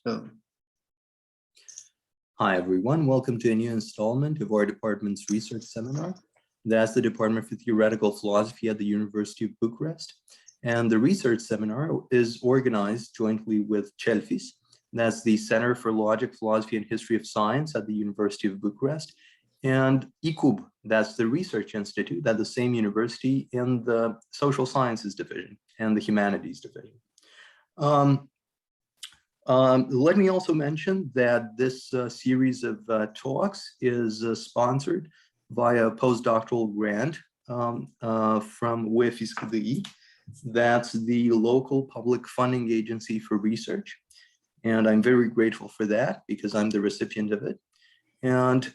So, hi everyone, welcome to a new installment of our department's research seminar. That's the Department for Theoretical Philosophy at the University of Bucharest. And the research seminar is organized jointly with CELFIS. That's the Center for Logic, Philosophy, and History of Science at the University of Bucharest. And ICUB, that's the research institute at the same university in the Social Sciences Division and the Humanities Division. Let me also mention that this series of talks is sponsored via a postdoctoral grant from UEFISCDI. That's the local public funding agency for research. And I'm very grateful for that because I'm the recipient of it. And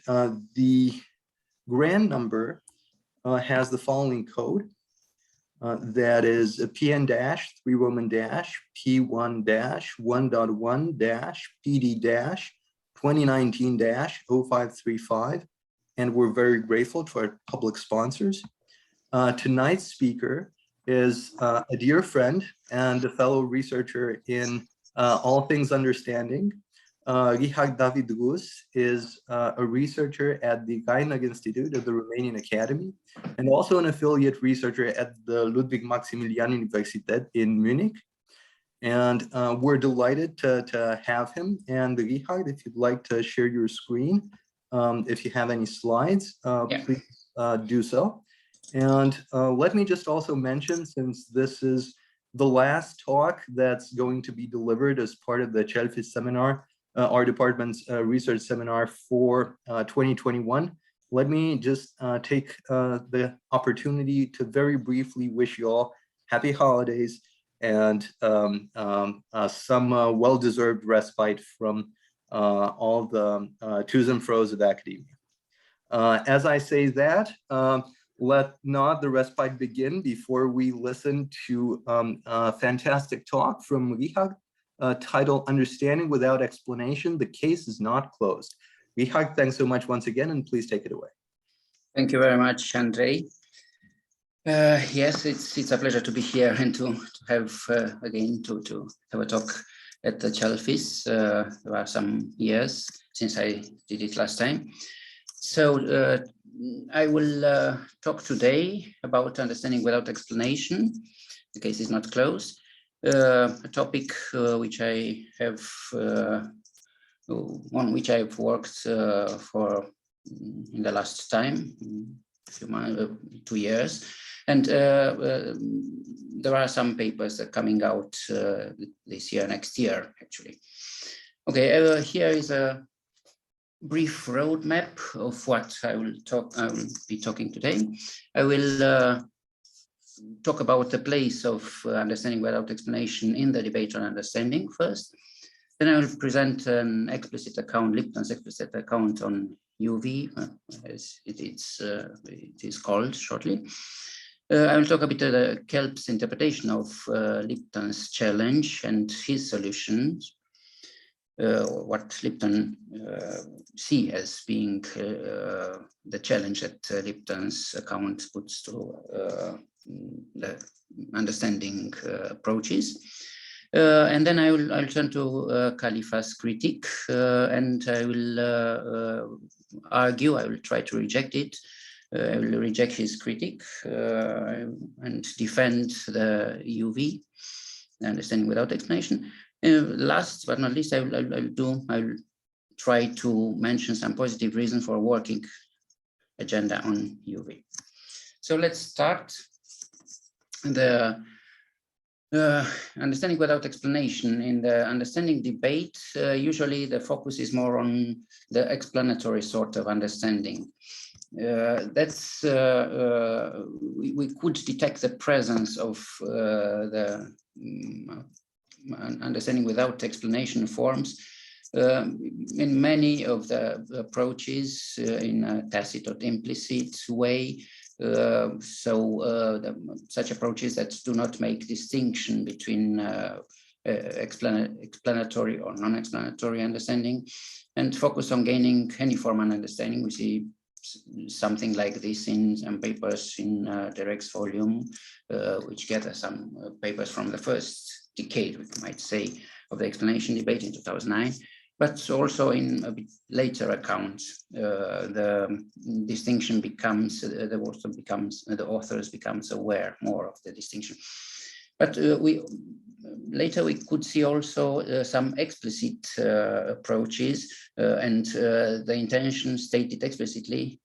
the grant number has the following code. That is a PN-3 Roman P1-1-PD-2019-0535. And we're very grateful to our public sponsors. Tonight's speaker is a dear friend and a fellow researcher in all things understanding. Richard David Rus is a researcher at the Guinag Institute of the Romanian Academy and also an affiliate researcher at the Ludwig Maximilian Universität in Munich. And we're delighted to have him. And Richard, if you'd like to share your screen, if you have any slides, please do so. And let me just also mention, since this is the last talk that's going to be delivered as part of the CELFIS seminar, our department's research seminar for 2021. Let me just take the opportunity to very briefly wish you all happy holidays and some well-deserved respite from all the to's and fro's of academia. As I say that, let not the respite begin before we listen to a fantastic talk from Richard, titled Understanding Without Explanation, the Case is Not Closed. Richard, thanks so much once again, and please take it away. thank you very much, Andrei. Yes, it's a pleasure to be here and to have again to have a talk at the CELFIS. There are some years since I did it last time. So I will talk today about understanding without explanation. The case is not closed. A topic which I have on which I've worked for in the last time, a few months, 2 years, and there are some papers that are coming out this year, next year, actually. Okay, here is a brief roadmap of what I will be talking today. I will talk about the place of understanding without explanation in the debate on understanding first. Then I will present an explicit account, Lipton's explicit account on UV, as it is called shortly. I will talk a bit of the Kelp's interpretation of Lipton's challenge and his solutions, what Lipton see as being the challenge that Lipton's account puts to the understanding approaches. And then I'll turn to Khalifa's critique, and I will argue, I will try to reject it. I will reject his critique and defend the UV, the understanding without explanation. Last but not least, I will try to mention some positive reasons for working agenda on UV. So let's start. The understanding without explanation. In the understanding debate, usually the focus is more on the explanatory sort of understanding. That's we could detect the presence of the understanding without explanation forms in many of the approaches in a tacit or implicit way. Such approaches that do not make distinction between explanatory or non-explanatory understanding and focus on gaining any form of understanding. We see something like this in some papers in the Rex volume, which gather some papers from the first decade, we might say, of the explanation debate in 2009, but also in a bit later accounts, the distinction becomes, the authors becomes aware more of the distinction. But later we could see also some explicit approaches and the intention stated explicitly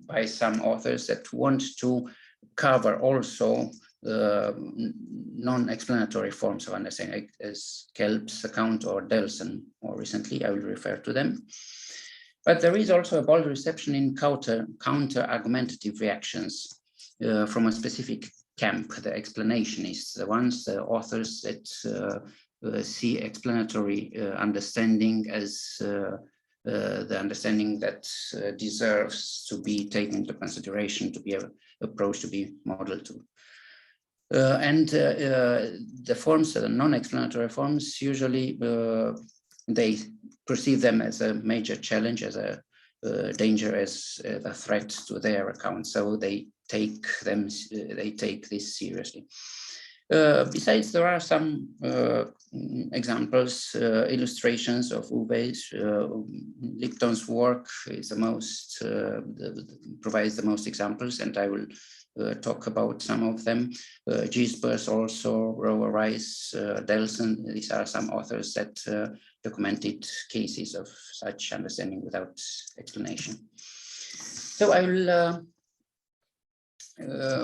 by some authors that want to cover also non-explanatory forms of understanding, as Kelp's account or Delson more recently. I will refer to them. But there is also a bold reception in counter-argumentative reactions from a specific camp, the explanationists, the ones, the authors that see explanatory understanding as the understanding that deserves to be taken into consideration, to be approached, to be modeled to. The forms, the non-explanatory forms, usually they perceive them as a major challenge, as a danger, as a threat to their account. So they take this seriously. Besides, there are some examples, illustrations of Uwe's. Lipton's work is the most, provides the most examples, and I will talk about some of them. Gisbers also, Rower Rice, Delson, these are some authors that documented cases of such understanding without explanation. So I will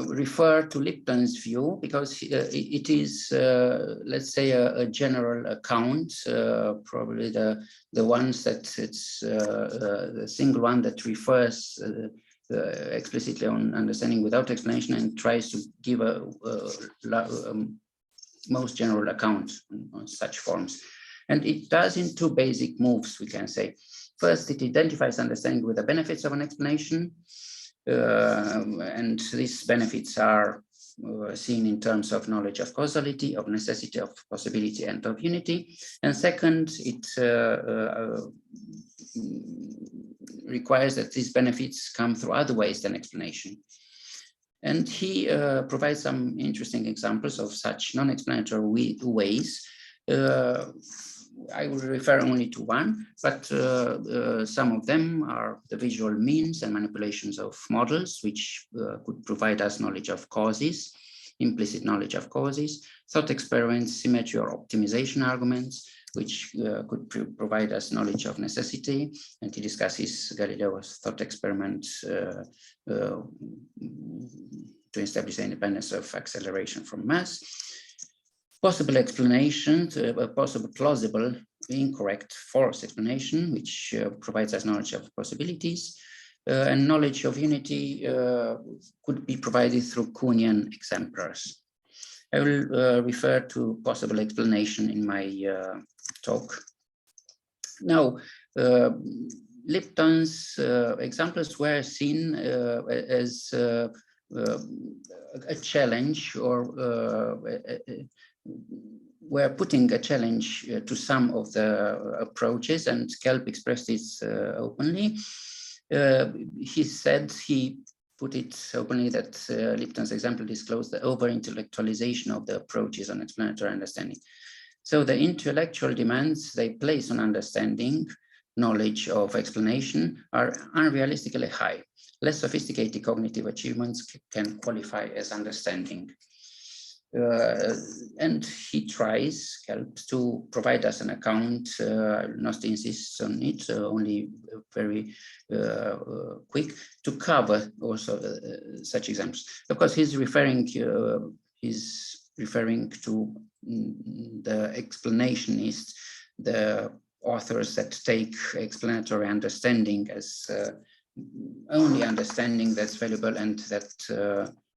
refer to Lipton's view because it is, let's say, a general account, probably the ones that it's the single one that refers explicitly on understanding without explanation and tries to give a most general account on such forms. And it does in two basic moves, we can say. First, it identifies understanding with the benefits of an explanation. And these benefits are seen in terms of knowledge of causality, of necessity, of possibility, and of unity. And second, it requires that these benefits come through other ways than explanation. And he provides some interesting examples of such non-explanatory ways. I will refer only to one, but some of them are the visual means and manipulations of models, which could provide us knowledge of causes, implicit knowledge of causes, thought experiments, symmetry or optimization arguments, which could provide us knowledge of necessity. And he discusses Galileo's thought experiment to establish the independence of acceleration from mass. Possible explanation, a possible plausible incorrect false explanation, which provides us knowledge of possibilities, and knowledge of unity could be provided through Kuhnian exemplars. I will refer to possible explanation in my talk. Now, Lipton's examples were seen as a challenge, or we're putting a challenge to some of the approaches, and Kelp expressed this openly. He said, he put it openly, that Lipton's example disclosed the over-intellectualization of the approaches on explanatory understanding. So the intellectual demands they place on understanding, knowledge of explanation, are unrealistically high. Less sophisticated cognitive achievements can qualify as understanding. And he tries, Kelp, to provide us an account. I will not insist on it, only very quick, to cover also such examples. Of course, he's referring to the explanationists, the authors that take explanatory understanding as only understanding that's valuable and that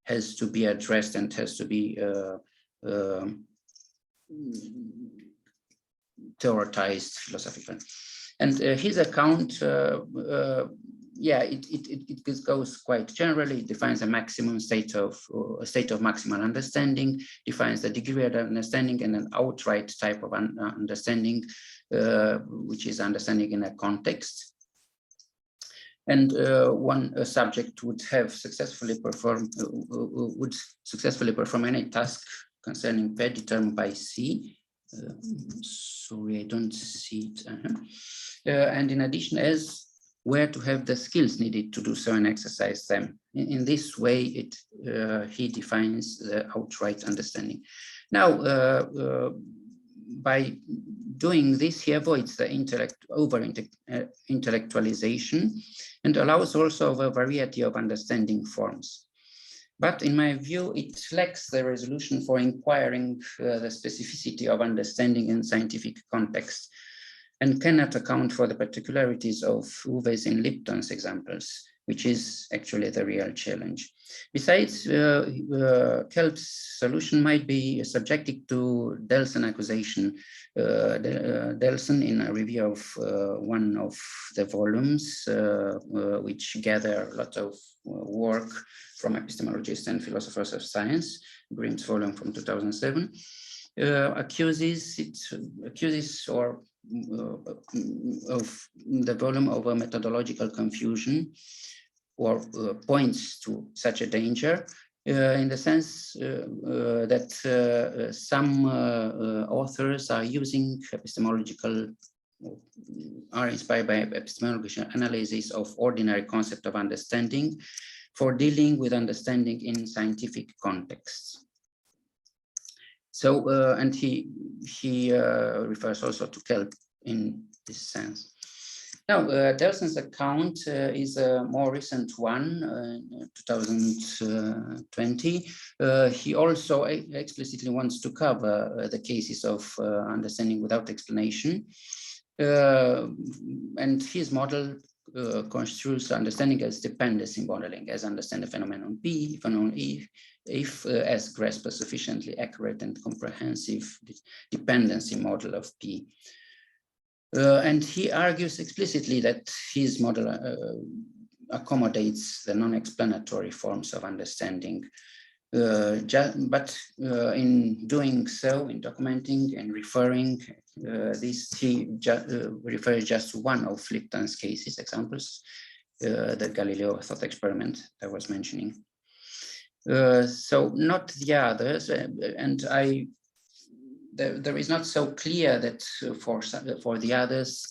has to be addressed and has to be theoretized philosophically. And his account, yeah, it goes quite generally. It defines a maximum state of maximal understanding, defines the degree of understanding, and an outright type of understanding, which is understanding in a context. And a subject would successfully perform any task concerning P determined by C sorry, I don't see it. And in addition, as where to have the skills needed to do so and exercise them. In this way, he defines the outright understanding. Now, by doing this, he avoids the intellectualization and allows also a variety of understanding forms. But in my view, it lacks the resolution for inquiring the specificity of understanding in scientific context, and cannot account for the particularities of Uwe's and Lipton's examples, which is actually the real challenge. Besides, Kelp's solution might be subjected to Delson accusation. Delson, in a review of one of the volumes, which gather a lot of work from epistemologists and philosophers of science, Grimm's volume from 2007, accuses of the volume of a methodological confusion, or points to such a danger, in the sense that some authors are using are inspired by epistemological analysis of ordinary concept of understanding for dealing with understanding in scientific contexts. So, and he refers also to Kelp in this sense. Now, Delson's account is a more recent one, 2020. He also explicitly wants to cover the cases of understanding without explanation. And his model construes understanding as dependency modeling, as understand the phenomenon P, phenomenon E, if as grasp a sufficiently accurate and comprehensive dependency model of P. And he argues explicitly that his model accommodates the non-explanatory forms of understanding. But in doing so, in documenting and referring this, he refers just to one of Lipton's cases, examples, the Galileo thought experiment I was mentioning. So not the others, and there is not so clear that for the others,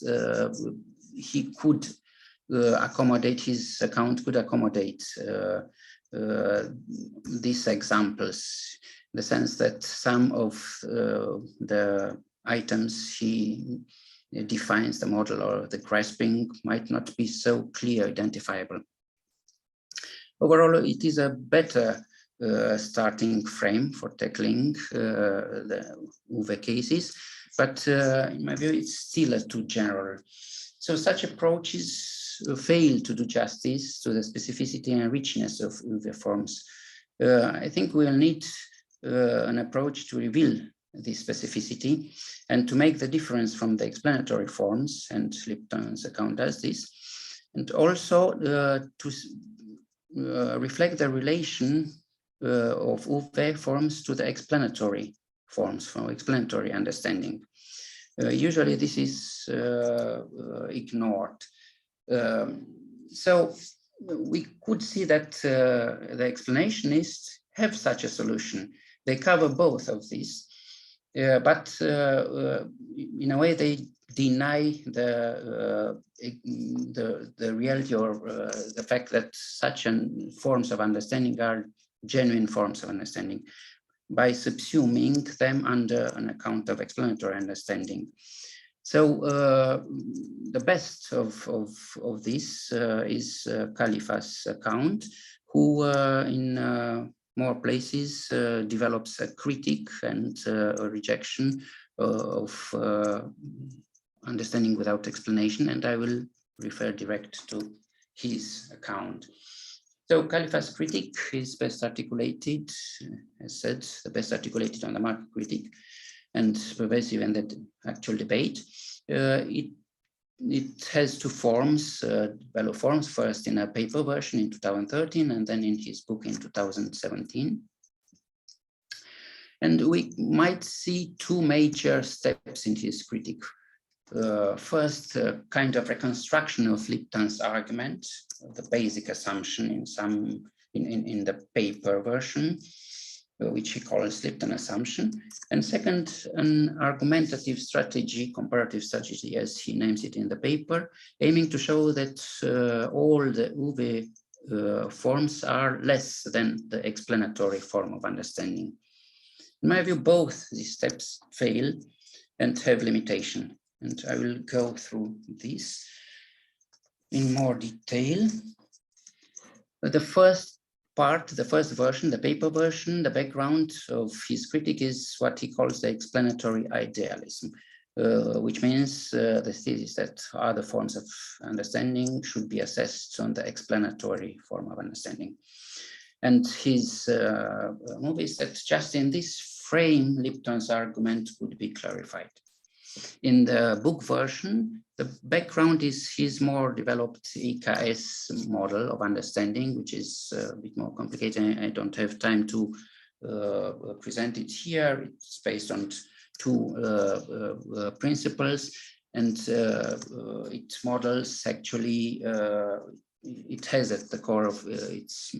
he could accommodate, his account could accommodate these examples, in the sense that some of the items he defines, the model or the grasping, might not be so clear identifiable. Overall, it is a better starting frame for tackling the Uwe cases, but in my view, it's still too general. So such approaches fail to do justice to the specificity and richness of Uwe forms. I think we'll need an approach to reveal this specificity and to make the difference from the explanatory forms, and Lipton's account does this, and also to reflect the relation of Uwe forms to the explanatory forms, from explanatory understanding. Usually this is ignored. So we could see that the explanationists have such a solution. They cover both of these, but in a way they deny the reality or the fact that such forms of understanding are genuine forms of understanding, by subsuming them under an account of explanatory understanding. So the best of this is Khalifa's account, who in more places develops a critique and a rejection of understanding without explanation, and I will refer direct to his account. So Khalifa's critique is best articulated, as said, the best articulated on the market critique and pervasive in the actual debate. It has two forms, developed forms, first in a paper version in 2013 and then in his book in 2017. And we might see two major steps in his critique. First, a kind of reconstruction of Lipton's argument, the basic assumption in the paper version, which he calls Lipton assumption. And second, an argumentative strategy, comparative strategy, as he names it in the paper, aiming to show that all the UV forms are less than the explanatory form of understanding. In my view, both these steps fail and have limitation. And I will go through this in more detail. The first part, the first version, the paper version, the background of his critique is what he calls the explanatory idealism, which means the thesis that other forms of understanding should be assessed on the explanatory form of understanding. And his move is that just in this frame, Lipton's argument would be clarified. In the book version, the background is his more developed EKS model of understanding, which is a bit more complicated. I don't have time to present it here. It's based on two principles, and it models actually, it has at the core of its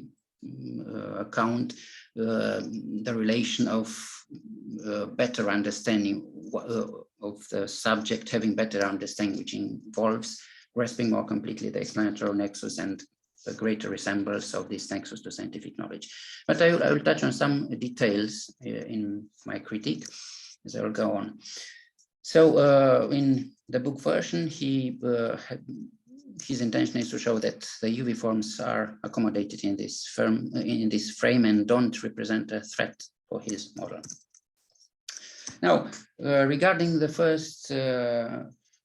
account the relation of better understanding of the subject, having better understanding, which involves grasping more completely the explanatory nexus and the greater resemblance of this nexus to scientific knowledge. But I will touch on some details in my critique as I will go on. So in the book version, his intention is to show that the UV forms are accommodated in this frame and don't represent a threat for his model. Now, regarding the first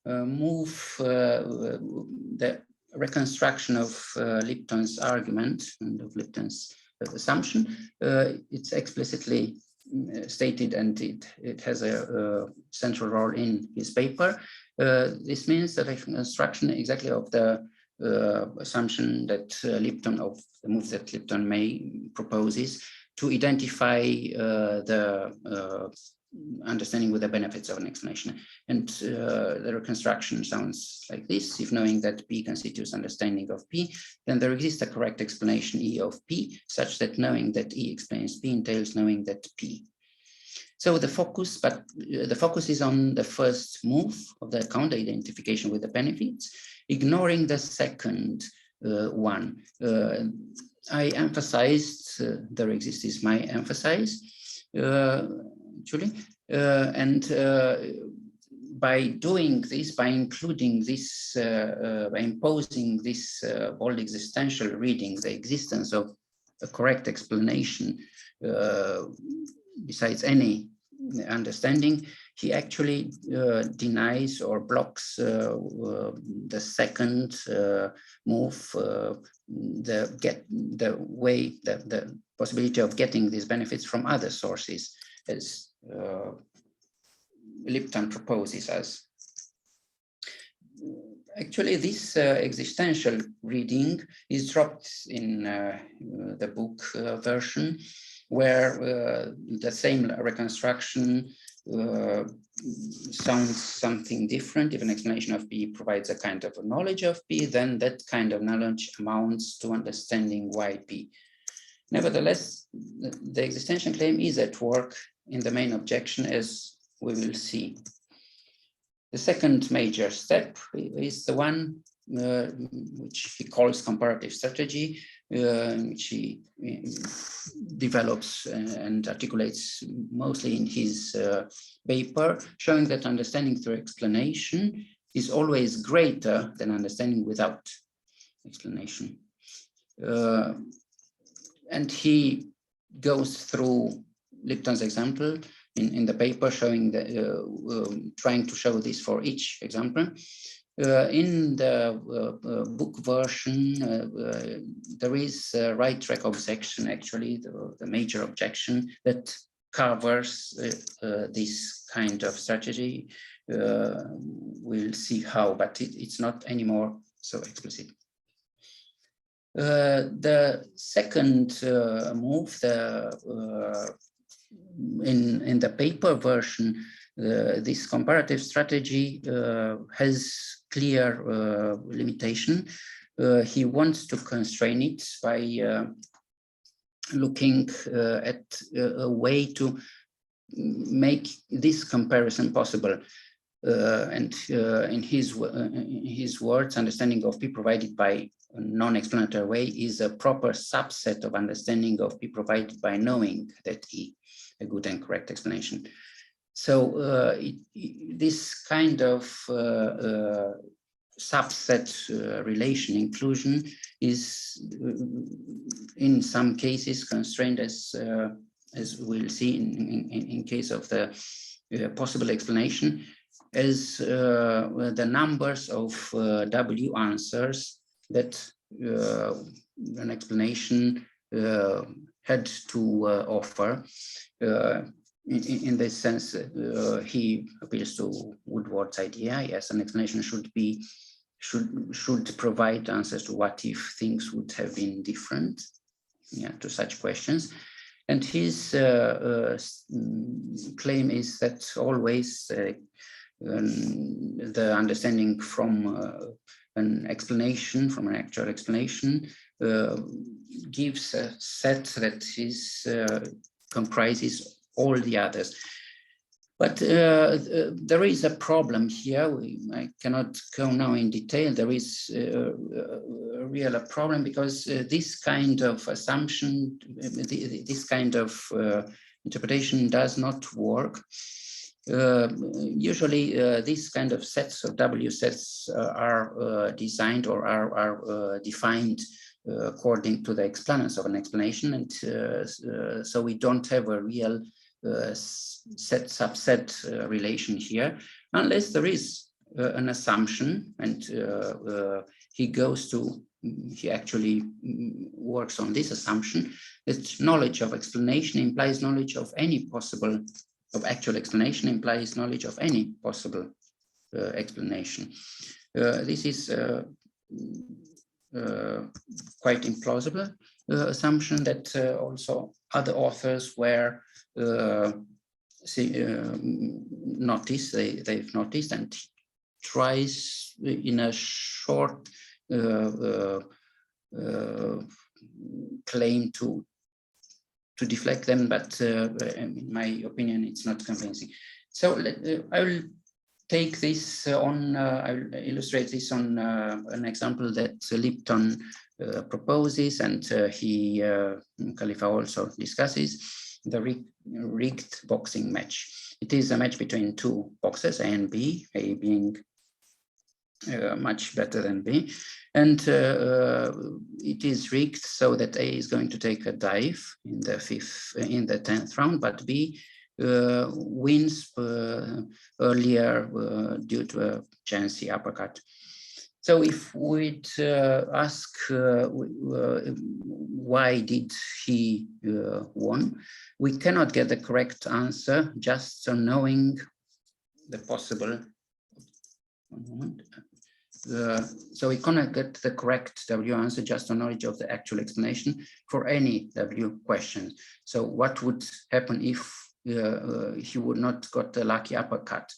move, the reconstruction of Lipton's argument and of Lipton's assumption, it's explicitly stated, and it has a central role in his paper. This means the reconstruction exactly of the assumption that Lipton, of the move that Lipton may proposes to identify the understanding with the benefits of an explanation. And the reconstruction sounds like this: if knowing that P constitutes understanding of P, then there exists a correct explanation E of P, such that knowing that E explains P entails knowing that P. So the focus is on the first move of the account, the identification with the benefits, ignoring the second one. I emphasized, there exists is my emphasis, actually, and by doing this, by including this, by imposing this bold existential reading, the existence of a correct explanation, besides any understanding, he actually denies or blocks the second move, the possibility of getting these benefits from other sources, as Lipton proposes us. Actually, this existential reading is dropped in the book version, where the same reconstruction sounds something different. If an explanation of P provides a kind of a knowledge of P, then that kind of knowledge amounts to understanding why P. Nevertheless, the existential claim is at work in the main objection, as we will see. The second major step is the one which he calls comparative strategy, which he develops and articulates mostly in his paper, showing that understanding through explanation is always greater than understanding without explanation. And he goes through Lipton's example in the paper, showing that, trying to show this for each example. In the book version, there is a right track objection, actually, the major objection that covers this kind of strategy. We'll see how, but it's not anymore so explicit. The second move, in the paper version, this comparative strategy has clear limitation. He wants to constrain it by looking at a way to make this comparison possible. And in his words, understanding of P provided by a non-explanatory way is a proper subset of understanding of P provided by knowing that E, a good and correct explanation. So this kind of subset relation inclusion is in some cases constrained, as we'll see in case of the possible explanation, as the numbers of W answers that an explanation had to offer. In this sense, he appeals to Woodward's idea. Yes, an explanation should provide answers to what if things would have been different, yeah, to such questions. And his claim is that always the understanding from an explanation, from an actual explanation, gives a set that is comprises all the others. But there is a problem here. I cannot go now in detail. There is a real problem because this kind of assumption, this kind of interpretation does not work. Usually these kind of sets of W sets are designed or are defined according to the explanance of an explanation, and so we don't have a real set-subset relation here, unless there is an assumption, and he actually works on this assumption, that knowledge of explanation implies knowledge of any possible, of actual explanation implies knowledge of any possible explanation. This is quite implausible assumption that also other authors were noticed, they've noticed, and tries in a short claim to deflect them, but in my opinion, it's not convincing. So I will take this on, I will illustrate this on an example that Lipton proposes, and Khalifa also discusses, the rigged boxing match. It is a match between two boxes, A and B, A being much better than B, and it is rigged so that A is going to take a dive in the 10th round, but B wins earlier due to a chancy uppercut. So if we'd ask why did he won, we cannot get the correct answer just on knowing the possible. One moment. So we cannot get the correct W answer just on knowledge of the actual explanation for any W question. So what would happen if he would not got the lucky uppercut?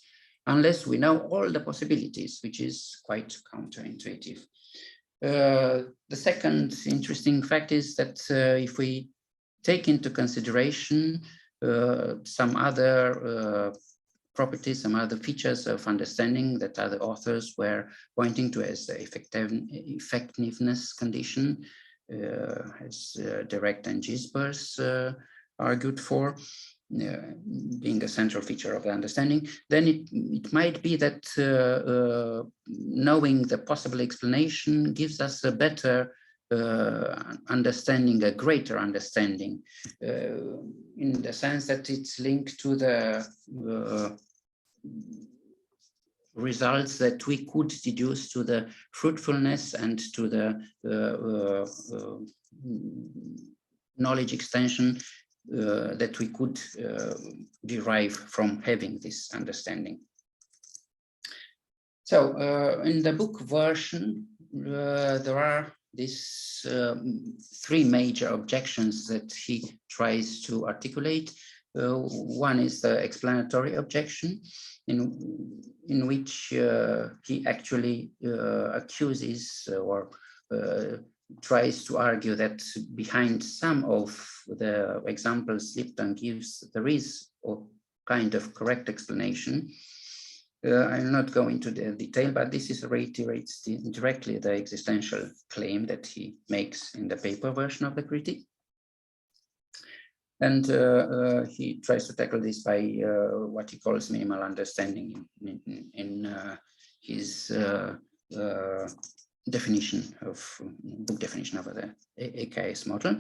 Unless we know all the possibilities, which is quite counterintuitive. The second interesting fact is that if we take into consideration some other properties, some other features of understanding that other authors were pointing to as the effectiveness condition, as Direct and Gisbers argued for, being a central feature of the understanding, then it might be that knowing the possible explanation gives us a better understanding, a greater understanding, in the sense that it's linked to the results that we could deduce to the fruitfulness and to the knowledge extension that we could derive from having this understanding. So in the book version, there are these three major objections that he tries to articulate. One is the explanatory objection, in which he actually accuses or tries to argue that behind some of the examples Lipton gives, there is a kind of correct explanation. I'll not go into the detail, but this is reiterates directly the existential claim that he makes in the paper version of the critique. And he tries to tackle this by what he calls minimal understanding in his definition of book definition of the AKS model.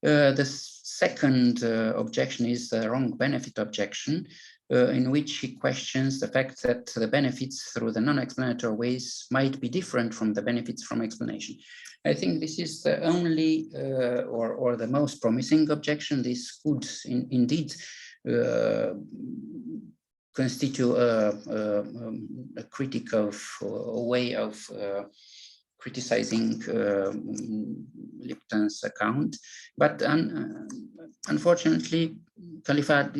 The second objection is the wrong benefit objection, in which he questions the fact that the benefits through the non-explanatory ways might be different from the benefits from explanation. I think this is the only or the most promising objection. This could indeed constitute a critical way of criticizing Lipton's account, but unfortunately, Khalifa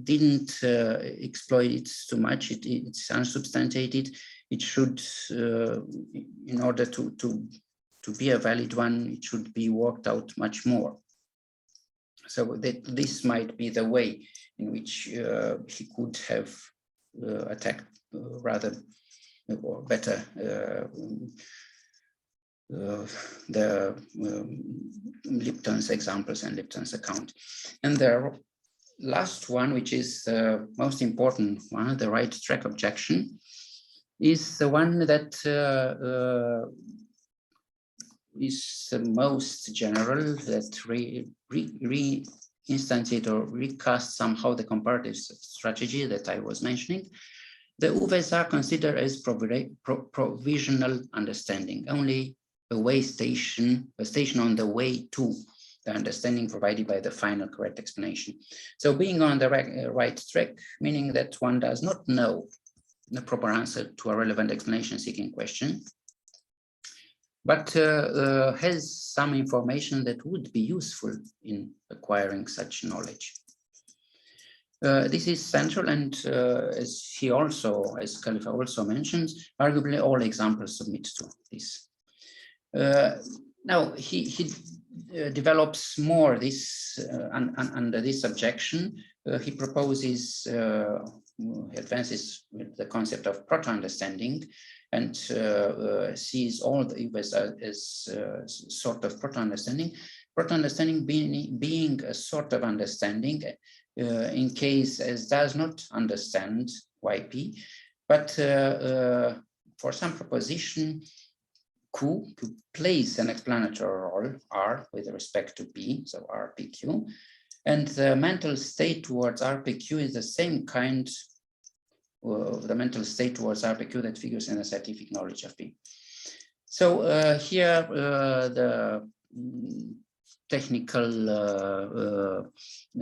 didn't exploit it too much. It's unsubstantiated. It should, in order to be a valid one, it should be worked out much more. So that this might be the way in which he could have attacked rather or better the Lipton's examples and Lipton's account. And the last one, which is the most important one, the right track objection, is the one that is the most general, that re-instantiate or recast somehow the comparative strategy that I was mentioning. The UVs are considered as provisional understanding, only a station on the way to the understanding provided by the final correct explanation. So being on the right track, meaning that one does not know the proper answer to a relevant explanation seeking question, but has some information that would be useful in acquiring such knowledge. This is central, and as Khalifa also mentions, arguably all examples submit to this. Now he develops more this under this objection. He proposes, advances with the concept of proto-understanding, and sees all the events as sort of proto-understanding. Proto-understanding being a sort of understanding in case as does not understand YP, but for some proposition Q plays an explanatory role R with respect to P, so RPQ, and the mental state towards RPQ is the same kind of the mental state towards RPQ that figures in the scientific knowledge of P. So here the technical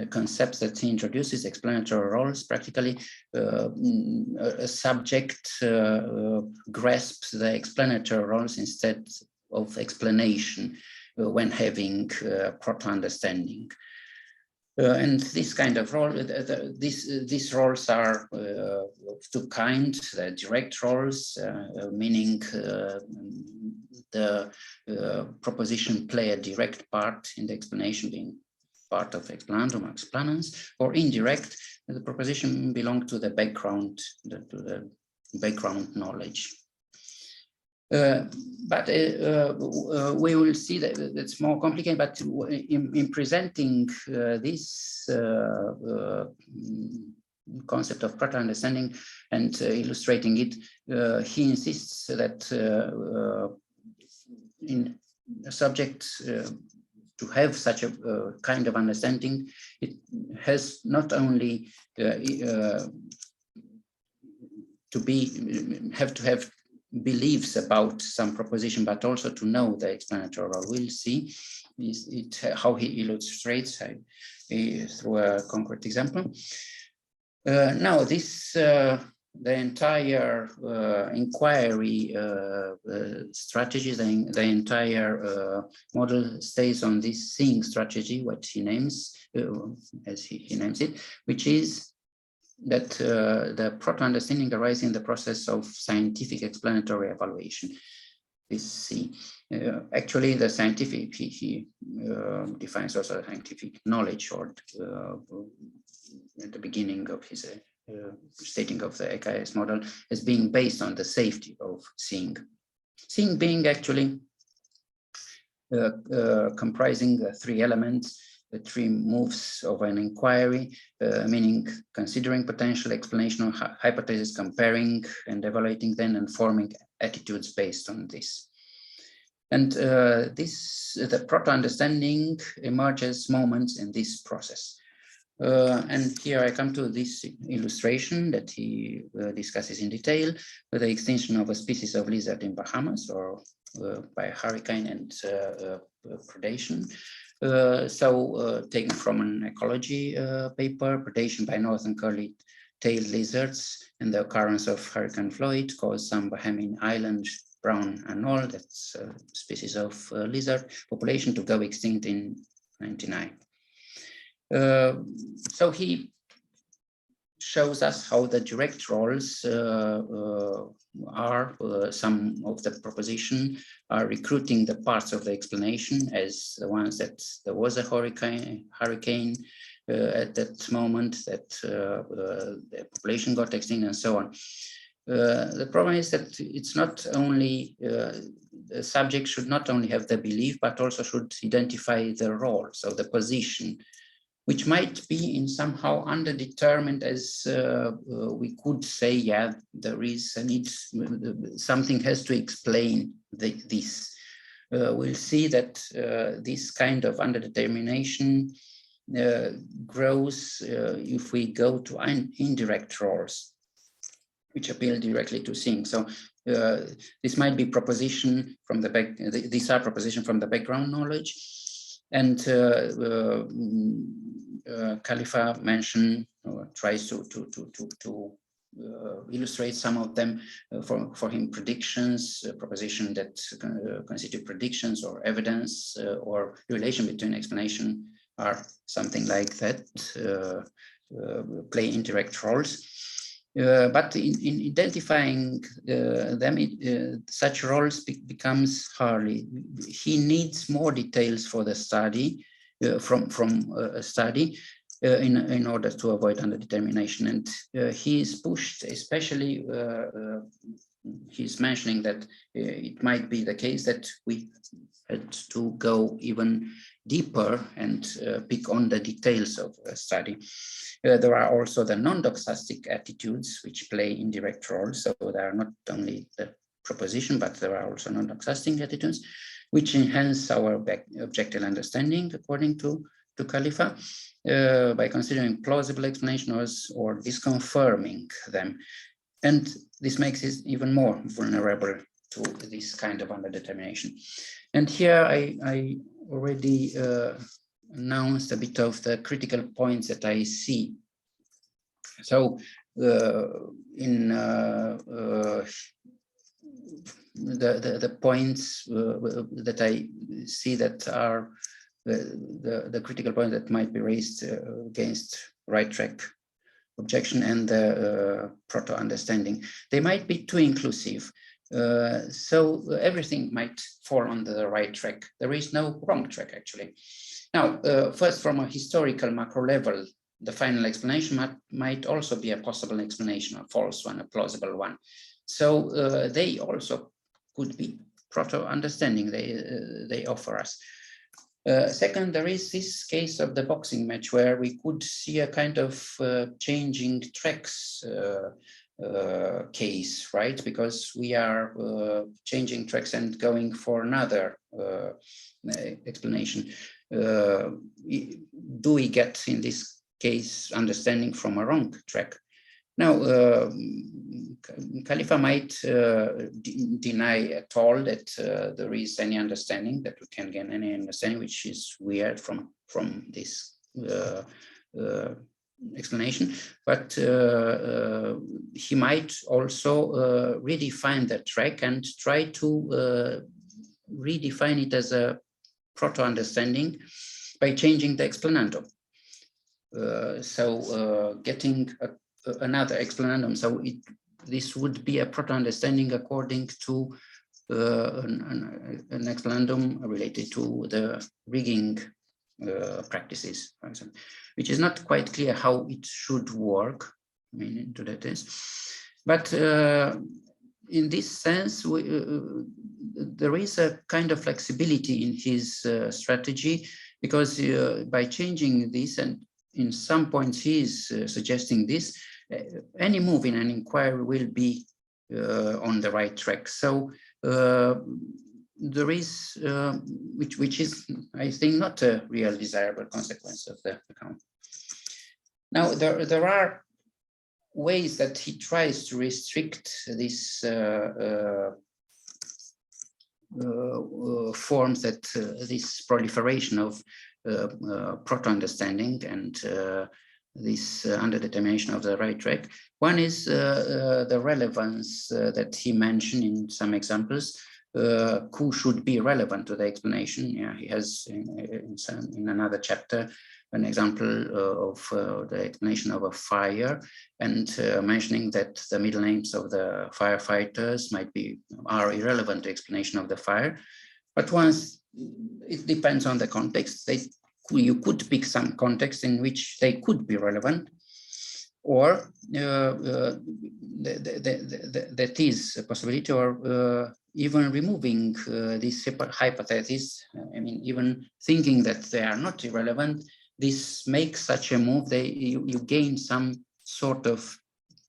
concepts that he introduces, explanatory roles, practically a subject grasps the explanatory roles instead of explanation when having proper understanding. And this kind of role, these roles are of two kinds: the direct roles, meaning the proposition play a direct part in the explanation, being part of explanandum or explanans, or indirect, the proposition belong to the background, to the background knowledge. But we will see that it's more complicated, but in presenting this concept of proper understanding and illustrating it, he insists that in a subject to have such a kind of understanding, it has not only to have beliefs about some proposition, but also to know the explanatory role. We'll see how he illustrates through a concrete example. Now, this the entire inquiry strategy, the entire model stays on this seeing strategy, what he names, as he names it, which is that the proper understanding arises in the process of scientific explanatory evaluation. this C. Actually, the scientific, he defines also scientific knowledge, or at the beginning of his stating of the EKS model as being based on the safety of seeing. Seeing being actually comprising three elements, the three moves of an inquiry, meaning considering potential explanation or hypothesis, comparing and evaluating them, and forming attitudes based on this. And the proto-understanding emerges moments in this process. And here I come to this illustration that he discusses in detail, with the extinction of a species of lizard in Bahamas, or by a hurricane and predation. Taken from an ecology paper, predation by northern curly-tailed lizards and the occurrence of Hurricane Floyd caused some Bahamian island brown anole, that's a species of lizard population, to go extinct in 1999. So he shows us how the direct roles are, some of the proposition are recruiting the parts of the explanation as the ones that there was a hurricane at that moment, that the population got extinct, and so on. The problem is that it's not only, the subject should not only have the belief, but also should identify the role, so the position, which might be in somehow underdetermined, as we could say, yeah, there is a need, something has to explain this. We'll see that this kind of underdetermination grows if we go to indirect roles, which appeal directly to seeing. So this might be proposition from the back, these are proposition from the background knowledge. And Khalifa mentioned, or tries to illustrate some of them. For him, predictions, proposition that constitute predictions or evidence or relation between explanation are something like that, play indirect roles. But in identifying them, such roles becomes hardly. He needs more details for the study, from a study, in order to avoid underdetermination. And he is pushed, especially, he's mentioning that it might be the case that we had to go even deeper and pick on the details of a study. There are also the non-doxastic attitudes which play indirect roles. So there are not only the proposition, but there are also non-doxastic attitudes which enhance our objective understanding, according to Khalifa, by considering plausible explanations or disconfirming them. And this makes it even more vulnerable to this kind of underdetermination. And here I already announced a bit of the critical points that I see. So in the points that I see that are the critical point that might be raised against right track objection and the proto-understanding, they might be too inclusive. So everything might fall on the right track. There is no wrong track, actually. Now, first, from a historical macro level, the final explanation might also be a possible explanation, a false one, a plausible one. So they also could be proto-understanding they offer us. Second, there is this case of the boxing match where we could see a kind of changing tracks case, right? Because we are changing tracks and going for another explanation. Do we get, in this case, understanding from a wrong track? Now, Khalifa might deny at all that there is any understanding, that we can gain any understanding, which is weird from this explanation, but he might also redefine the track and try to redefine it as a proto-understanding by changing the explanandum. Getting another explanandum. So this would be a proto-understanding according to an explanandum related to the rigging practices, for example, which is not quite clear how it should work. I mean, into that is, but in this sense, there is a kind of flexibility in his strategy, because by changing this, and in some points he is suggesting this, any move in an inquiry will be on the right track. So there is, which is, I think, not a real desirable consequence of the account. Now, there are ways that he tries to restrict this forms, that this proliferation of proto-understanding and this underdetermination of the right track. One is the relevance that he mentioned in some examples. Who should be relevant to the explanation? Yeah, he has in another chapter an example of the explanation of a fire, and mentioning that the middle names of the firefighters are irrelevant to explanation of the fire. But once it depends on the context, you could pick some context in which they could be relevant, or that is a possibility, or even removing this hypothesis. I mean, even thinking that they are not irrelevant, this makes such a move. You gain some sort of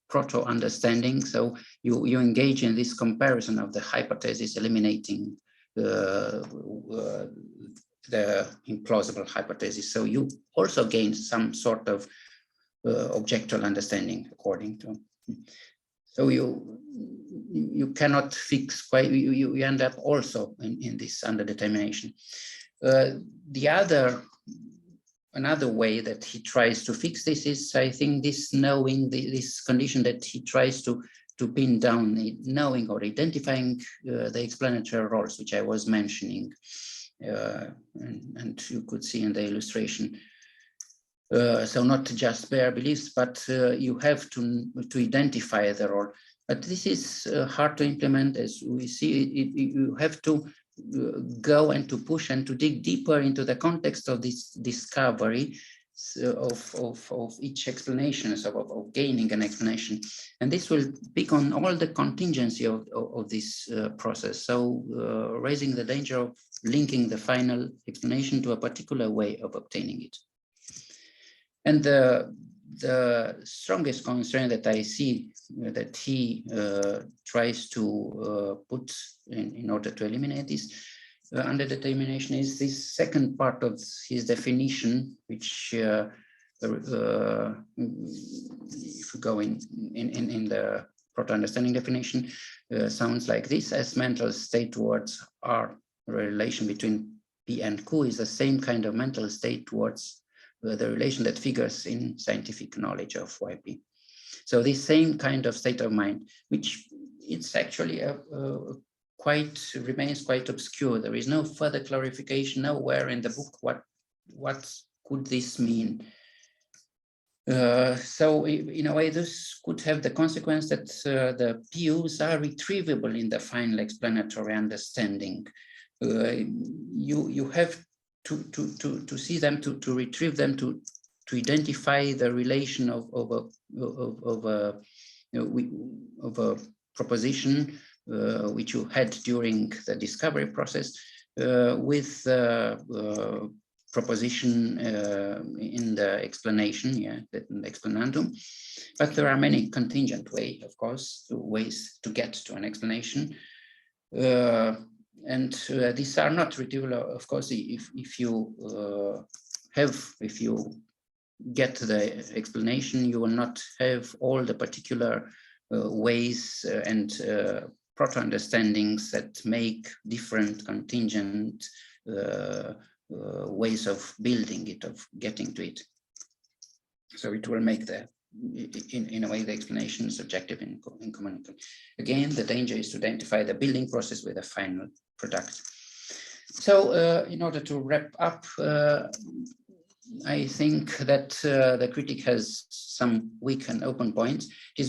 proto-understanding. So you engage in this comparison of the hypothesis, eliminating the implausible hypothesis. So you also gain some sort of objectual understanding, according to. So you cannot fix quite. You end up also in this underdetermination. Another way that he tries to fix this is, I think, this knowing, this condition that he tries to pin down, knowing or identifying the explanatory roles, which I was mentioning, and you could see in the illustration. So not just bare beliefs, but you have to identify the role. But this is hard to implement, as we see. You have to go and to push and to dig deeper into the context of this discovery of each explanation, so of gaining an explanation. And this will pick on all the contingency of this process. So raising the danger of linking the final explanation to a particular way of obtaining it. And the strongest concern that I see that he tries to put in order to eliminate this underdetermination is this second part of his definition, which if you go in the proto-understanding definition, sounds like this: as mental state towards R, relation between P and Q is the same kind of mental state towards the relation that figures in scientific knowledge of YP. So this same kind of state of mind, which it's actually remains quite obscure. There is no further clarification nowhere in the book what could this mean. So in a way, this could have the consequence that the PUs are retrievable in the final explanatory understanding. You have to see them, to retrieve them, to identify the relation of a proposition which you had during the discovery process with proposition in the explanation, the explanandum. But there are many contingent ways, of course, ways to get to an explanation. And these are not retrievable, of course, if you get the explanation, you will not have all the particular ways and proto-understandings that make different contingent ways of building it, of getting to it. So it will make in a way, the explanation is subjective and incommunicable. Again, the danger is to identify the building process with a final product. So in order to wrap up, I think that the critic has some weak and open points. It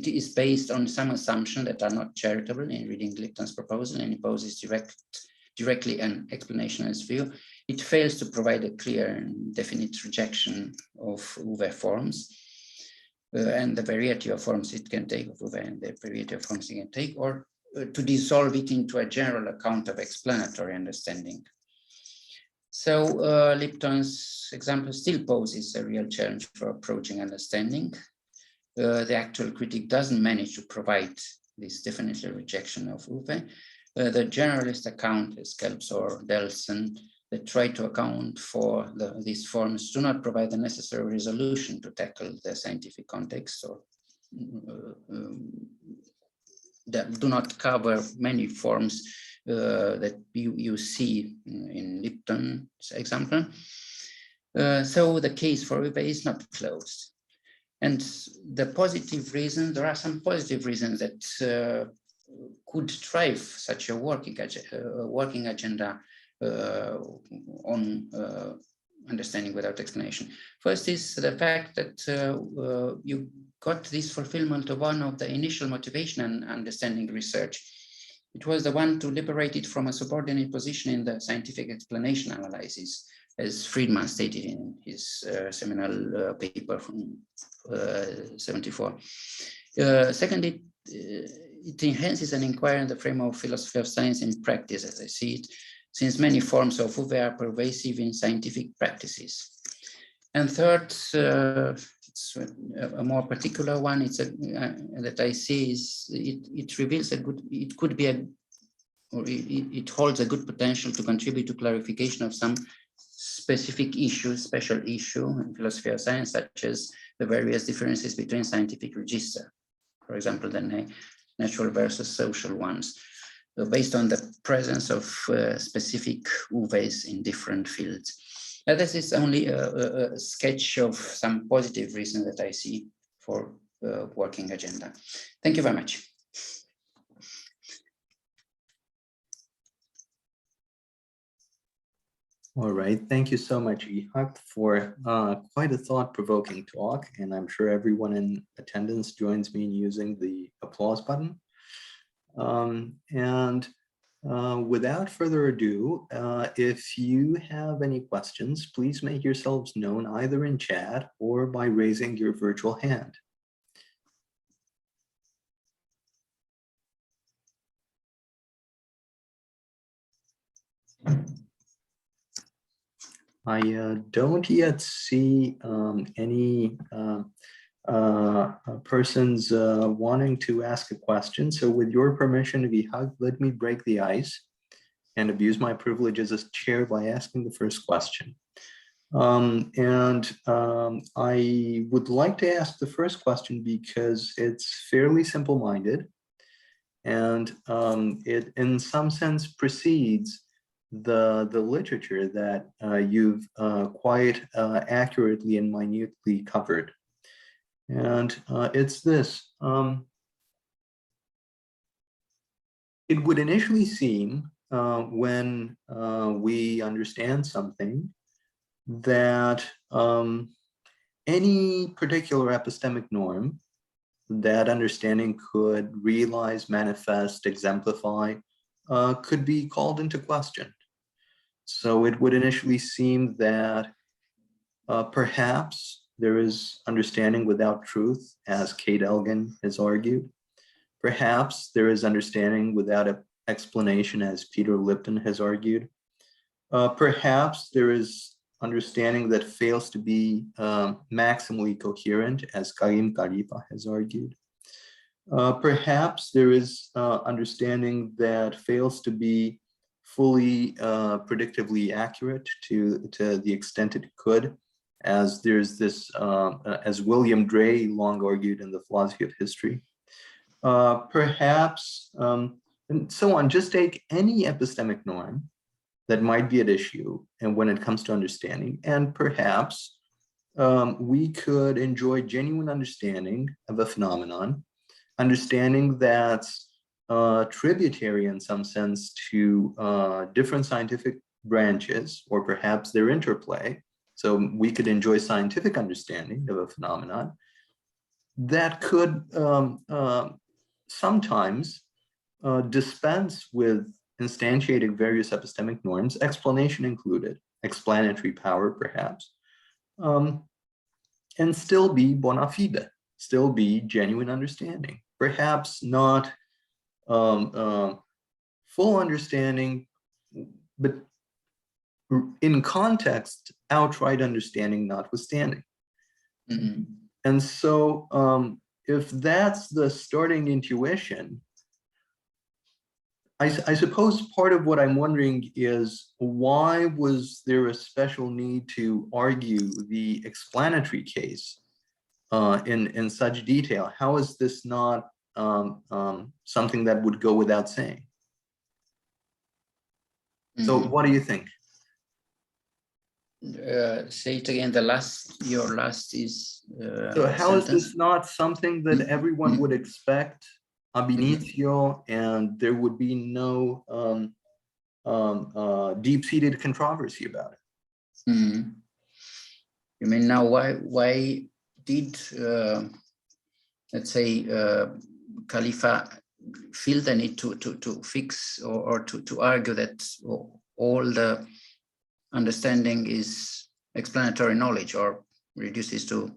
is based on some assumptions that are not charitable in reading Lipton's proposal, and imposes directly an explanationalist view. It fails to provide a clear and definite rejection of Uwe forms and the variety of forms it can take of Uwe and the variety of forms it can take, or to dissolve it into a general account of explanatory understanding. So Lipton's example still poses a real challenge for approaching understanding. The actual critic doesn't manage to provide this definitely rejection of Uwe. The generalist account, Scalps or Delson, that try to account for these forms do not provide the necessary resolution to tackle the scientific context, or that do not cover many forms that you see in Lipton's example. So the case for Uwe is not closed. And the positive reasons, there are some positive reasons that could drive such a working agenda on understanding without explanation. First is the fact that you got this fulfillment of one of the initial motivation and understanding research. It was the one to liberate it from a subordinate position in the scientific explanation analysis, as Friedman stated in his seminal paper from 74. Second, it enhances an inquiry in the frame of philosophy of science in practice, as I see it, since many forms of Uwe are pervasive in scientific practices. And third, it's a more particular one. It's that I see is it reveals it could be it holds a good potential to contribute to clarification of some specific issues, special issue in philosophy of science, such as the various differences between scientific register, for example, the natural versus social ones, based on the presence of specific Uves in different fields. Now, this is only a sketch of some positive reasons that I see for working agenda. Thank you very much. All right, thank you so much, Ihak, for quite a thought-provoking talk, and I'm sure everyone in attendance joins me in using the applause button. Without further ado, if you have any questions, please make yourselves known either in chat or by raising your virtual hand. I don't yet see any persons wanting to ask a question. So with your permission, Ihak, let me break the ice and abuse my privilege as a chair by asking the first question. I would like to ask the first question because it's fairly simple-minded, and it in some sense precedes the literature that you've quite accurately and minutely covered. And it's this. It would initially seem when we understand something that any particular epistemic norm that understanding could realize, manifest, exemplify, could be called into question. So it would initially seem that perhaps there is understanding without truth, as Kate Elgin has argued. Perhaps there is understanding without an explanation, as Peter Lipton has argued. Perhaps there is understanding that fails to be maximally coherent, as Karim Karipa has argued. Perhaps there is understanding that fails to be fully predictively accurate to the extent it could, as there's this, as William Drey long argued in the philosophy of history. Perhaps, and so on, just take any epistemic norm that might be at issue and when it comes to understanding, and perhaps we could enjoy genuine understanding of a phenomenon, understanding that's tributary in some sense to different scientific branches, or perhaps their interplay, so we could enjoy scientific understanding of a phenomenon, that could sometimes dispense with instantiating various epistemic norms, explanation included, explanatory power perhaps, and still be bona fide, still be genuine understanding. Perhaps not full understanding, but in context, outright understanding notwithstanding. Mm-hmm. And so if that's the starting intuition, I suppose part of what I'm wondering is, why was there a special need to argue the explanatory case in such detail? How is this not something that would go without saying? So what do you think? Say it again. Your last is. So how sentence? is this not something that everyone would expect ab initio, and there would be no deep-seated controversy about it? You mean now why did let's say Khalifa feel the need to fix or to argue that all the understanding is explanatory knowledge, or reduces to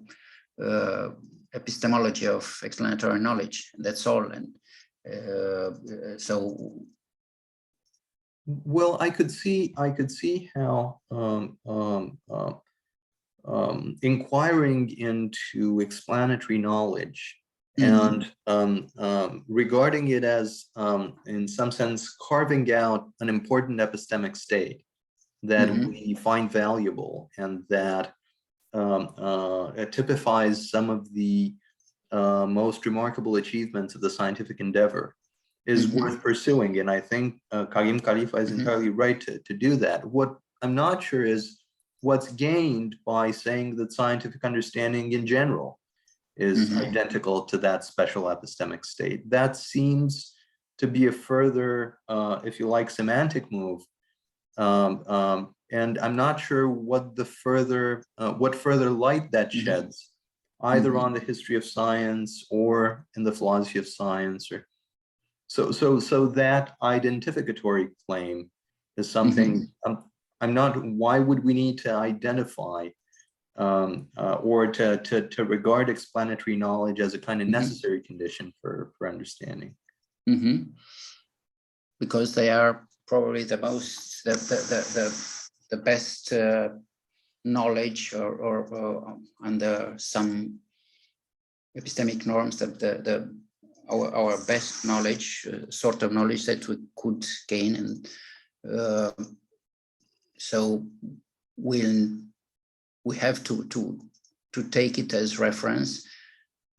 epistemology of explanatory knowledge? That's all. And so, well, I could see how inquiring into explanatory knowledge and regarding it as, in some sense, carving out an important epistemic state that we find valuable, and that it typifies some of the most remarkable achievements of the scientific endeavor, is worth pursuing. And I think Karim Khalifa is entirely right to do that. What I'm not sure is what's gained by saying that scientific understanding in general is identical to that special epistemic state. That seems to be a further, if you like, semantic move. And I'm not sure what further light that sheds, either on the history of science or in the philosophy of science, or so that identificatory claim is something. I'm not. Why would we need to identify or to regard explanatory knowledge as a kind of necessary condition for understanding? Because they are probably the most the best knowledge, or under some epistemic norms, that our best knowledge, sort of knowledge that we could gain. And so we have to take it as reference,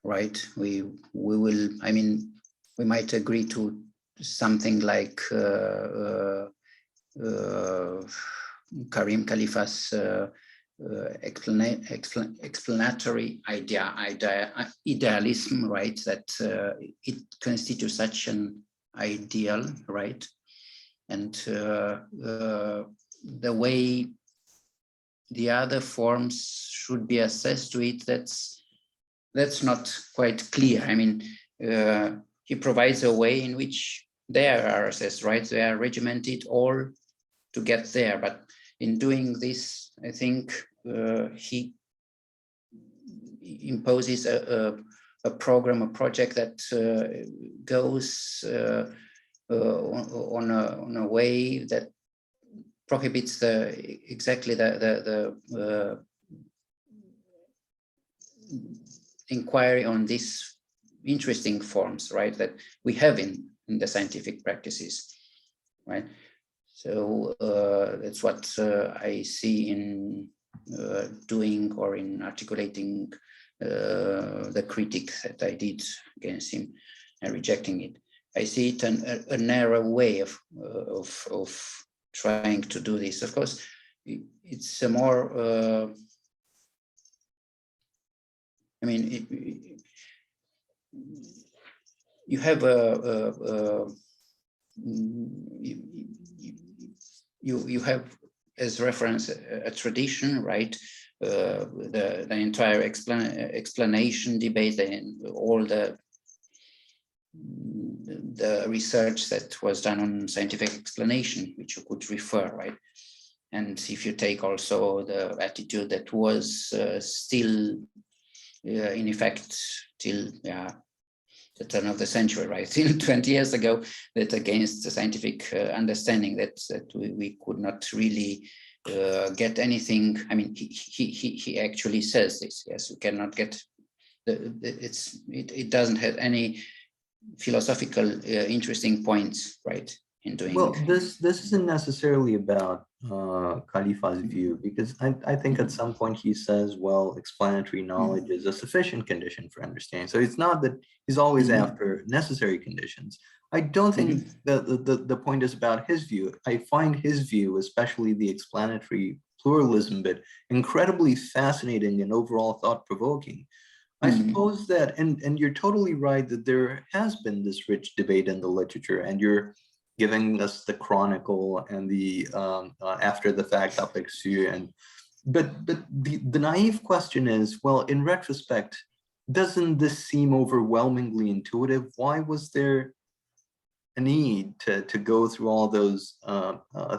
right? We will, I mean, we might agree to something like Karim Khalifa's explanatory idealism, right? That it constitutes such an ideal, right? And the way the other forms should be assessed to it, that's not quite clear. I mean, he provides a way in which they are assessed, right? They are regimented all to get there. But in doing this, I think he imposes a program, a project that goes on a way that prohibits exactly the inquiry on these interesting forms, right, that we have in the scientific practices, right? So that's what I see in doing, or in articulating the critique that I did against him and rejecting it. I see it a narrow way of trying to do this. Of course, it's a more, I mean, you have you have as reference a tradition, right? The entire explanation debate and all the research that was done on scientific explanation, which you could refer, right? And if you take also the attitude that was still in effect till the turn of the century, right? Till 20 years ago, that against the scientific understanding that we could not really get anything. I mean, he actually says this. Yes, we cannot get. It doesn't have any philosophical interesting points, right? In doing. Well, this isn't necessarily about Khalifa's view, because I think at some point he says, well, explanatory knowledge is a sufficient condition for understanding. So it's not that he's always after necessary conditions. I don't think the point is about his view. I find his view, especially the explanatory pluralism bit, incredibly fascinating and overall thought-provoking. I suppose that, and you're totally right that there has been this rich debate in the literature, and you're giving us the chronicle and the after the fact aperçu, and but the naive question is, well, in retrospect, doesn't this seem overwhelmingly intuitive? Why was there a need to go through all those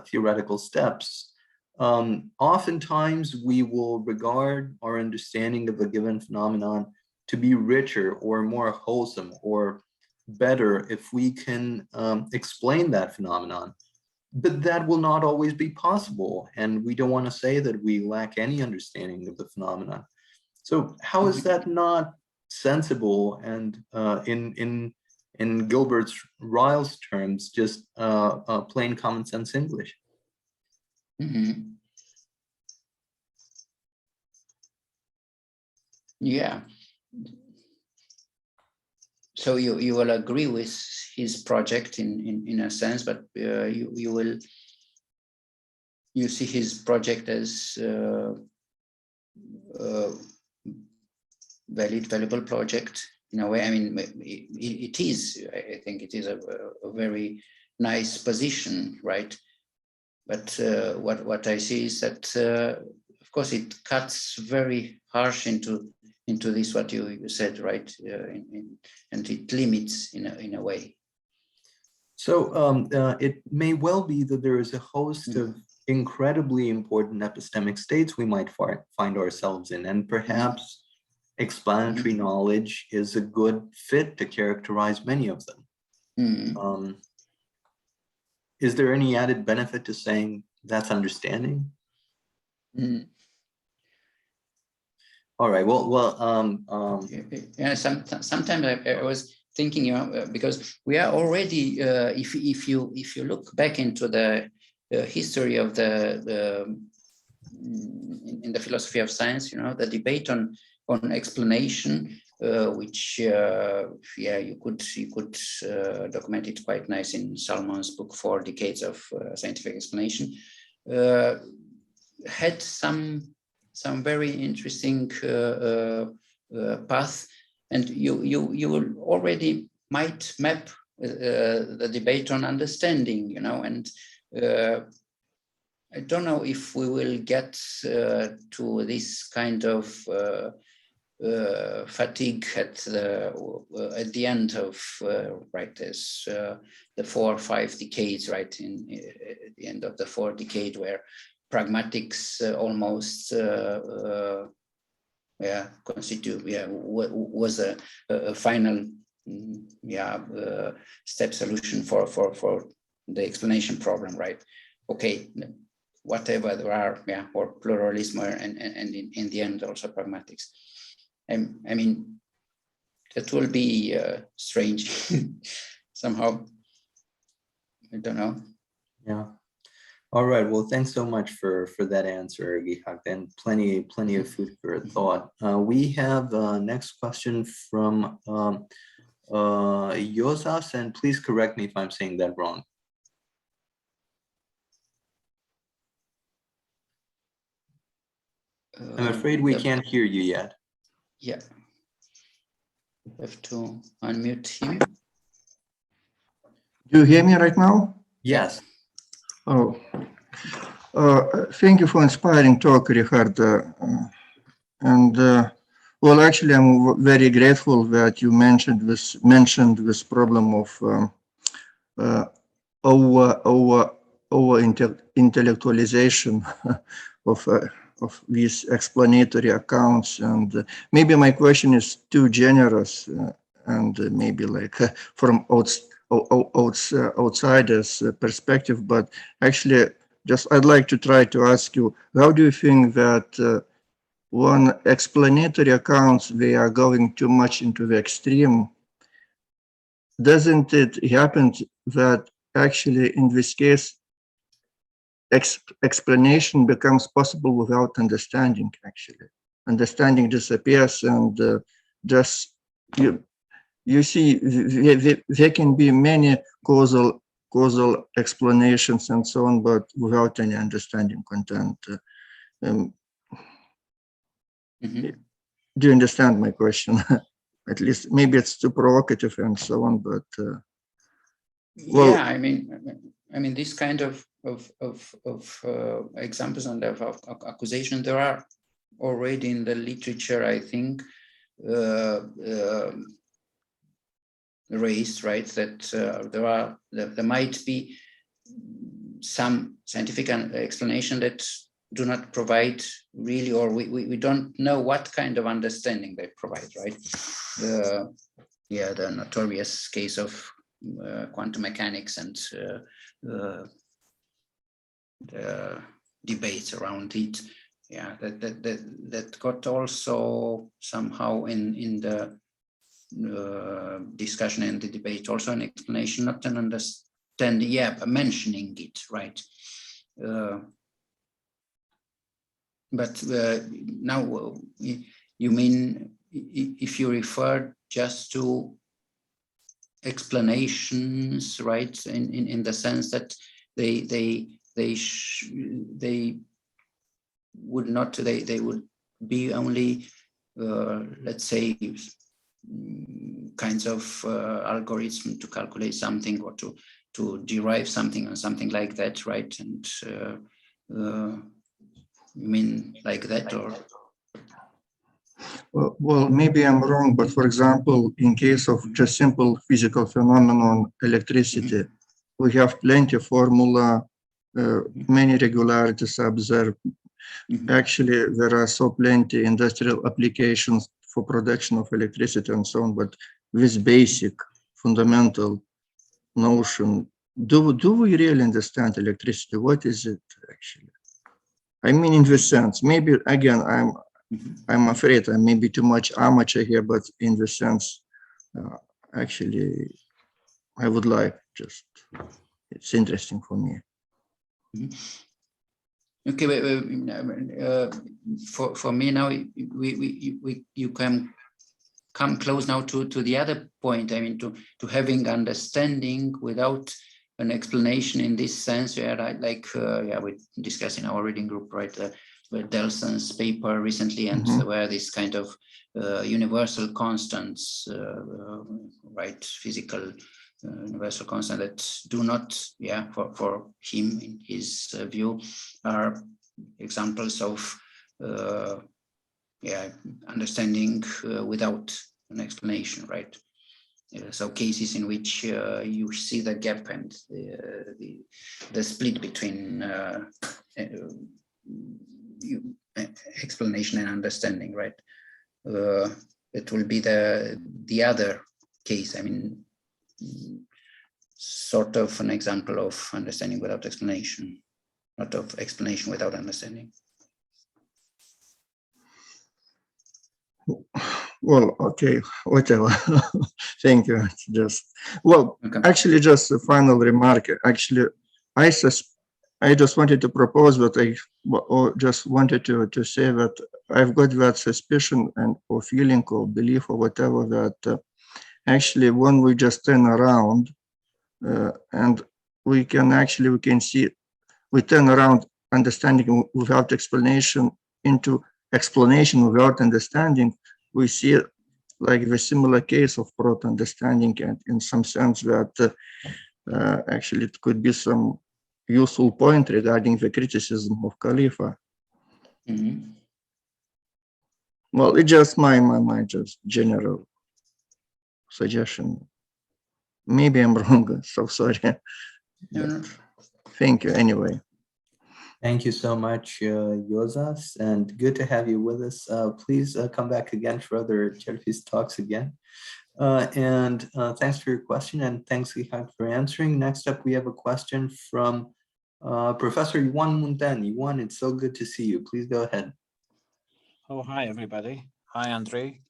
theoretical steps? Oftentimes we will regard our understanding of a given phenomenon to be richer or more wholesome or better if we can explain that phenomenon, but that will not always be possible, and we don't want to say that we lack any understanding of the phenomenon. So how is that not sensible and in Gilbert Ryle's terms, just plain common sense English? Yeah. So you will agree with his project in a sense, but you see his project as valuable project in a way. I mean, it is. I think it is a very nice position, right? But what I see is that, of course, it cuts very harsh into this, what you said, right? And it limits in a way. So it may well be that there is a host of incredibly important epistemic states we might find ourselves in, and perhaps explanatory knowledge is a good fit to characterize many of them. Is there any added benefit to saying that's understanding? All right. Yeah. Sometimes I was thinking, because we are already, if you look back into the history of in the philosophy of science, the debate on explanation, which you could document it quite nice in Salmon's book 4 Decades of Scientific Explanation, had some very interesting path, and you will already might map the debate on understanding, and I don't know if we will get to this kind of fatigue at the end of right, as the 4 or 5 decades, right, at the end of the 4th decade, where pragmatics almost was a final step solution for the explanation problem, right? Okay, whatever there are, or pluralism, and in the end also pragmatics. I mean, that will be strange somehow. I don't know. Yeah. All right. Well, thanks so much for that answer, Gihak, and plenty of food for thought. We have next question from Yosas, and please correct me if I'm saying that wrong. I'm afraid we can't hear you yet. Yeah. I have to unmute him. Do you hear me right now? Yes. Oh, Thank you for inspiring talk, Richard. Well, actually, I'm very grateful that you mentioned this problem of over intellectualization of these explanatory accounts. And maybe my question is too generous, and maybe like from outsiders perspective, but actually just I'd like to try to ask you, how do you think that when explanatory accounts, they are going too much into the extreme, doesn't it happen that actually in this case, explanation becomes possible without understanding, actually? Understanding disappears, and just you see, there can be many causal explanations and so on, but without any understanding content. Do you understand my question? At least maybe it's too provocative and so on, but well, yeah, I mean, this kind of examples and of accusation, there are already in the literature, I think, raised, right? That there might be some scientific explanation that do not provide really, or we don't know what kind of understanding they provide, right? The notorious case of quantum mechanics and the debates around it. Yeah, that got also somehow in the discussion and the debate, also an explanation, not an understanding, yeah, but mentioning it, right? But now you mean if you refer just to explanations, right? In the sense that they would be only let's say kinds of algorithm to calculate something or to derive something or something like that, right? And you mean like that, or? Well, maybe I'm wrong, but for example, in case of just simple physical phenomenon, electricity, we have plenty of formula, many regularities observed. Actually, there are so plenty industrial applications for production of electricity and so on, but this basic fundamental notion, do we really understand electricity? What is it actually? I mean, in this sense, maybe again, I'm afraid I may be too much amateur here, but in the sense, actually, I would like just, it's interesting for me. Okay, for me now, you can come close now to the other point. I mean, to having understanding without an explanation in this sense, where we discussed in our reading group, right? Delson's paper recently, and where this kind of universal constants, right, physical universal constant that do not, for him, in his view, are examples of understanding without an explanation, right? So cases in which you see the gap and the split between explanation and understanding, right? It will be the other case. I mean, sort of an example of understanding without explanation, not of explanation without understanding. Well, okay, whatever. Thank you. Actually, just a final remark. Actually, I just wanted to propose that or just wanted to say that I've got that suspicion or feeling or belief or whatever that actually when we just turn around and we can see, we turn around understanding without explanation into explanation without understanding, we see like the similar case of proto-understanding, and in some sense that actually it could be some useful point regarding the criticism of Khalifa. Mhm. Well, it's just my just general suggestion. Maybe I'm wrong, so sorry. No, no. Thank you anyway. Thank you so much, Yozas, and good to have you with us. Please come back again for other CELFIS talks again. And thanks for your question, and thanks, Richard, for answering. Next up, we have a question from Professor Ioan Muntean. Ioan, it's so good to see you. Please go ahead. Oh, hi, everybody. Hi, Andre.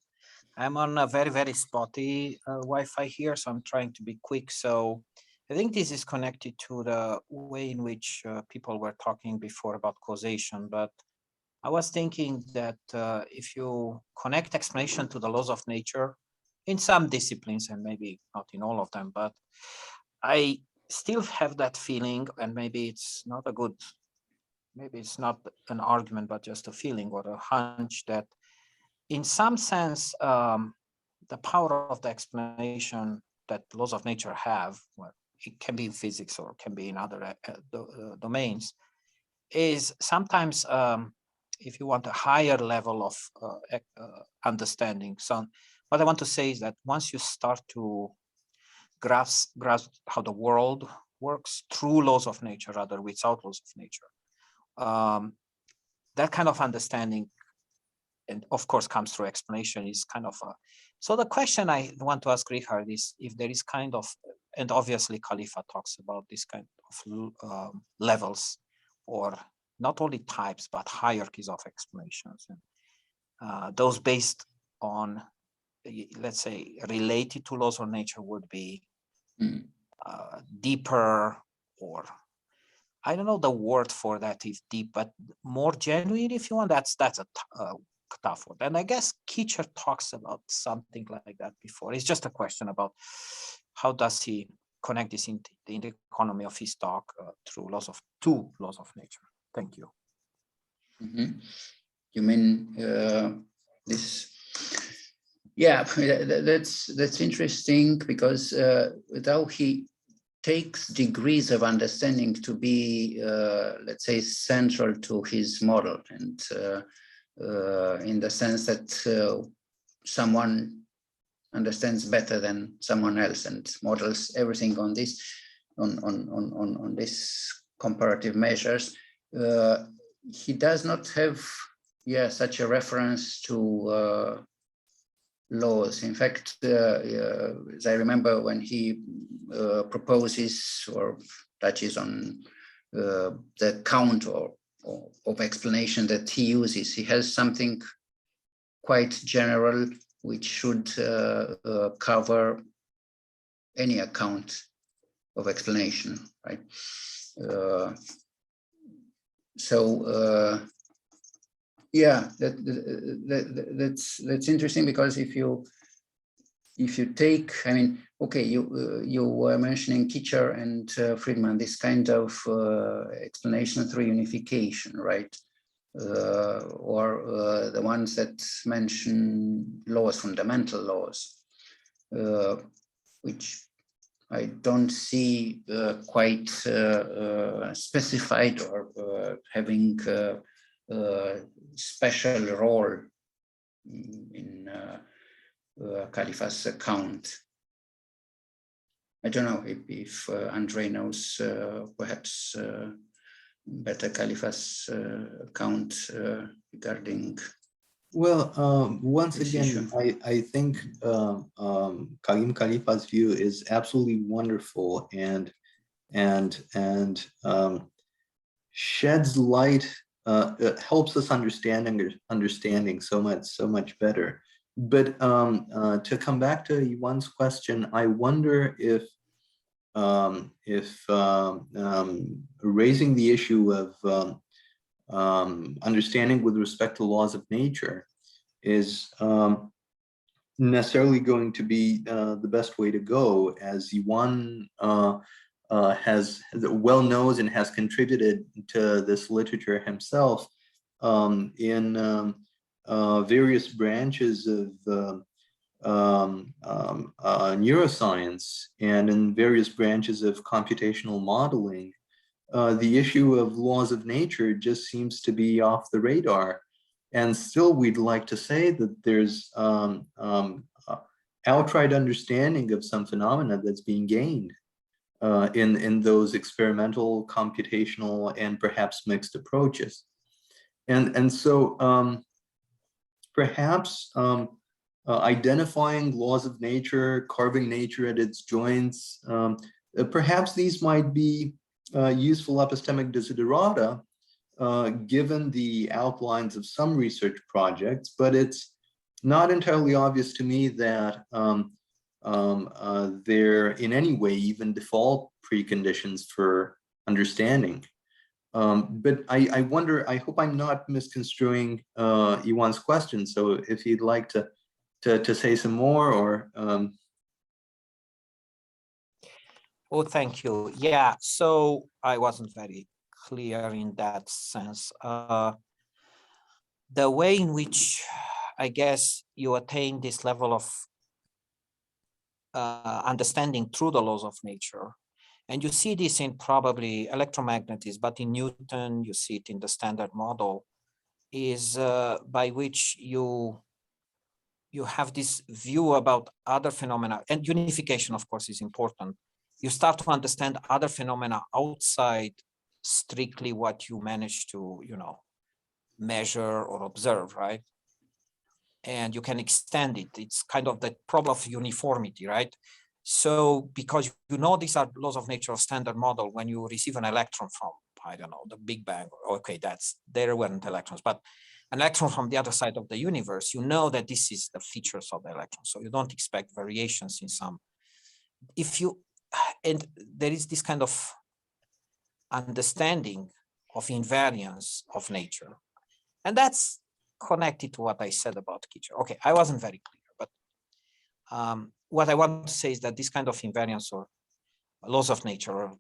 I'm on a very, very spotty Wi-Fi here, so I'm trying to be quick. So I think this is connected to the way in which people were talking before about causation. But I was thinking that if you connect explanation to the laws of nature in some disciplines, and maybe not in all of them, but I still have that feeling, and maybe it's not a good, maybe it's not an argument, but just a feeling or a hunch that in some sense, the power of the explanation that laws of nature have, well, it can be in physics or can be in other domains, is sometimes, if you want a higher level of understanding. So what I want to say is that once you start to grasp how the world works through laws of nature rather without laws of nature, that kind of understanding, and of course comes through explanation, is kind of a, so the question I want to ask Richard is if there is kind of, and obviously Khalifa talks about this kind of levels, or not only types, but hierarchies of explanations. And those based on, let's say, related to laws of nature would be deeper, or I don't know the word for that is deep, but more genuine, if you want. That's a tough word. And I guess Kitcher talks about something like that before. It's just a question about how does he connect this in the economy of his talk through two laws of nature. Thank you. Mm-hmm. You mean this? Yeah, that's interesting, because though he takes degrees of understanding to be, let's say, central to his model, and in the sense that someone understands better than someone else and models everything on this, on this comparative measures. He does not have, such a reference to laws. In fact, as I remember, when he proposes or touches on the count of explanation that he uses, he has something quite general which should cover any account of explanation, right? That's interesting, because if you take, I mean, okay, you were mentioning Kitcher and Friedman, this kind of explanation through unification, right? Or the ones that mention laws, fundamental laws, which I don't see quite specified or having special role in Khalifa's account. I don't know if Andre knows perhaps better Khalifa's account regarding. Well, once again, issue. I think Karim Khalifa's view is absolutely wonderful and sheds light, helps us understanding so much better. But to come back to Ioan's question, I wonder if raising the issue of understanding with respect to laws of nature is necessarily going to be the best way to go, as Ioan has well knows and has contributed to this literature himself in various branches of neuroscience and in various branches of computational modeling. the issue of laws of nature just seems to be off the radar. And still, we'd like to say that there's outright understanding of some phenomena that's being gained in those experimental, computational, and perhaps mixed approaches. And so perhaps identifying laws of nature, carving nature at its joints, perhaps these might be useful epistemic desiderata, given the outlines of some research projects, but it's not entirely obvious to me that they're in any way even default preconditions for understanding. But I wonder, I hope I'm not misconstruing Iwan's question. So if you'd like to say some more, or Oh, thank you. Yeah, so I wasn't very clear in that sense. The way in which I guess you attain this level of understanding through the laws of nature, and you see this in probably electromagnetism, but in Newton, you see it in the Standard Model, is by which you have this view about other phenomena, and unification, of course, is important. You start to understand other phenomena outside strictly what you manage to, measure or observe, right? And you can extend it. It's kind of the problem of uniformity, right? So because these are laws of nature of Standard Model, when you receive an electron from, I don't know, the Big Bang, okay, there weren't electrons, but an electron from the other side of the universe, you know that this is the features of the electron. So you don't expect variations in some, and there is this kind of understanding of invariance of nature. And that's connected to what I said about Kitcher. Okay, I wasn't very clear, but what I want to say is that this kind of invariance or laws of nature or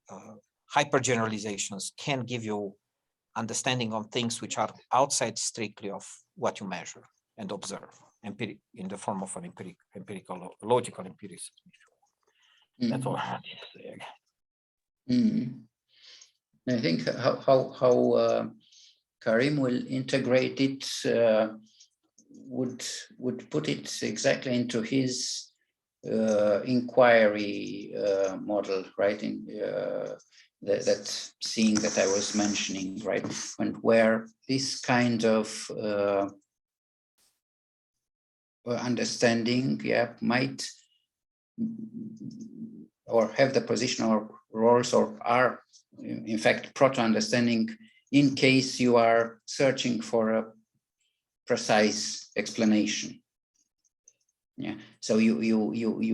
hypergeneralizations can give you understanding of things which are outside strictly of what you measure and observe in the form of an empirical, logical empiricism. That's all I have to say. I think how Karim will integrate it would put it exactly into his inquiry model, right? In that seeing that I was mentioning, right? And where this kind of understanding, might or have the positional roles or are in fact proto-understanding in case you are searching for a precise explanation. So you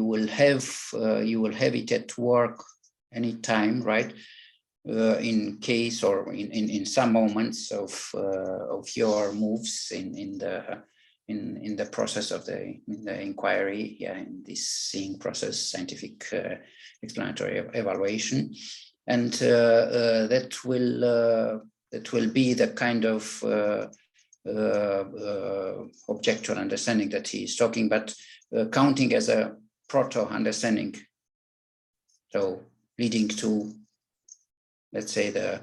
will have it at work anytime, right? In case or in some moments of your moves in the process of the inquiry, in this seeing process, scientific explanatory evaluation, and that will be the kind of objectual understanding that he is talking, but counting as a proto-understanding, so leading to, let's say, the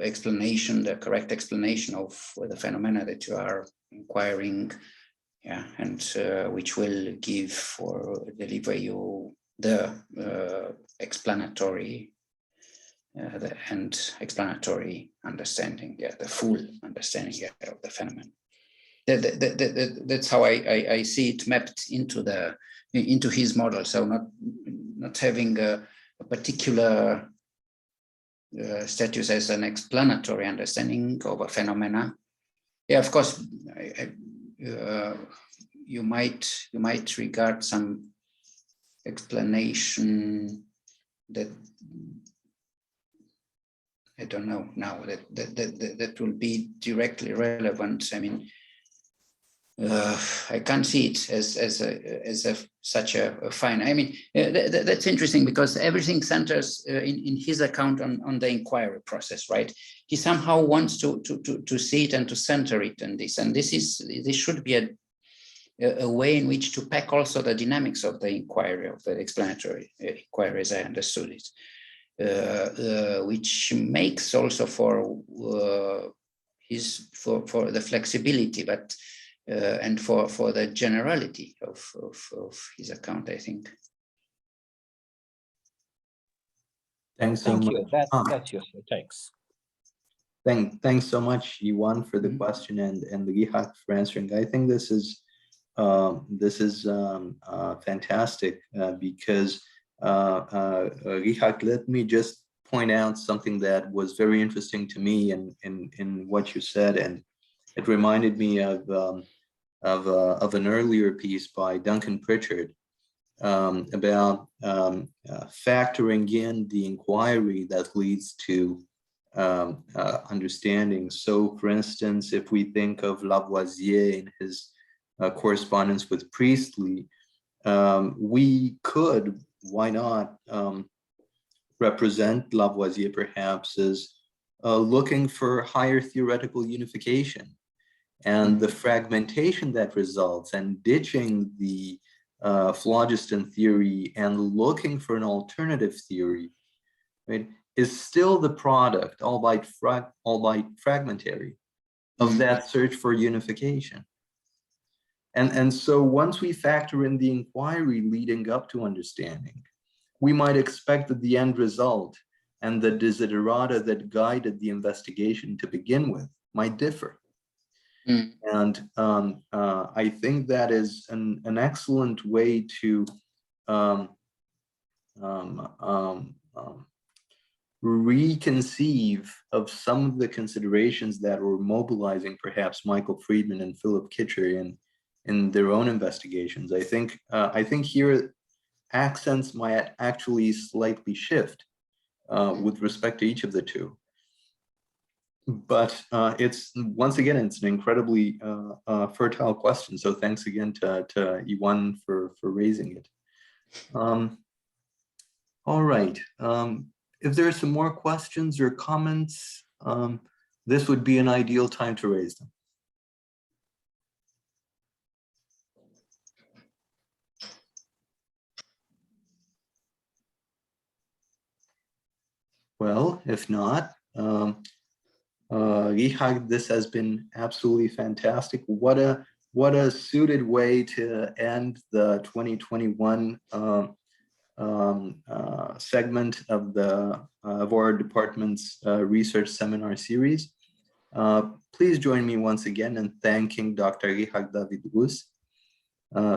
explanation, the correct explanation of the phenomena that you are inquiring, and which will give or deliver you the explanatory and explanatory understanding, the full understanding of the phenomenon. That's how I see it mapped into his model. So not having a particular status as an explanatory understanding of a phenomena. Of course, you might regard some explanation that I don't know now that will be directly relevant. I mean, I can't see it as such a fine. I mean, that's interesting because everything centers in his account on the inquiry process, right? He somehow wants to see it and to center it in this, and this should be a way in which to pack also the dynamics of the inquiry, of the explanatory inquiry, as I understood it. which makes also for for the flexibility, but and for the generality of his account, I think. Thanks so Thank much. you. That's useful. Thanks. Thanks so much, Iwan, for the question and Richard for answering. I think this is fantastic because Richard, let me just point out something that was very interesting to me in what you said, and it reminded me of an earlier piece by Duncan Pritchard about factoring in the inquiry that leads to understanding. So, for instance, if we think of Lavoisier in his correspondence with Priestley, we could, why not, represent Lavoisier perhaps as looking for higher theoretical unification and the fragmentation that results, and ditching the phlogiston theory and looking for an alternative theory, right, is still the product, albeit fragmentary, of that search for unification. And so once we factor in the inquiry leading up to understanding, we might expect that the end result and the desiderata that guided the investigation to begin with might differ. And I think that is an excellent way to reconceive of some of the considerations that were mobilizing perhaps Michael Friedman and Philip Kitcher in their own investigations. I think here accents might actually slightly shift with respect to each of the two. But it's, once again, it's an incredibly fertile question. So thanks again to Iwan for raising it. All right. If there are some more questions or comments, this would be an ideal time to raise them. Well, if not, Richard, this has been absolutely fantastic. What a suited way to end the 2021 segment of our department's research seminar series. Please join me once again in thanking Dr. Richard David Rus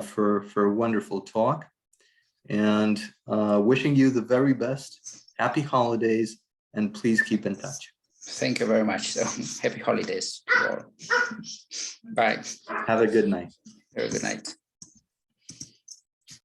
for a wonderful talk, and wishing you the very best. Happy holidays, and please keep in touch. Thank you very much. So happy holidays to all. Bye. Have a good night. Have a good night.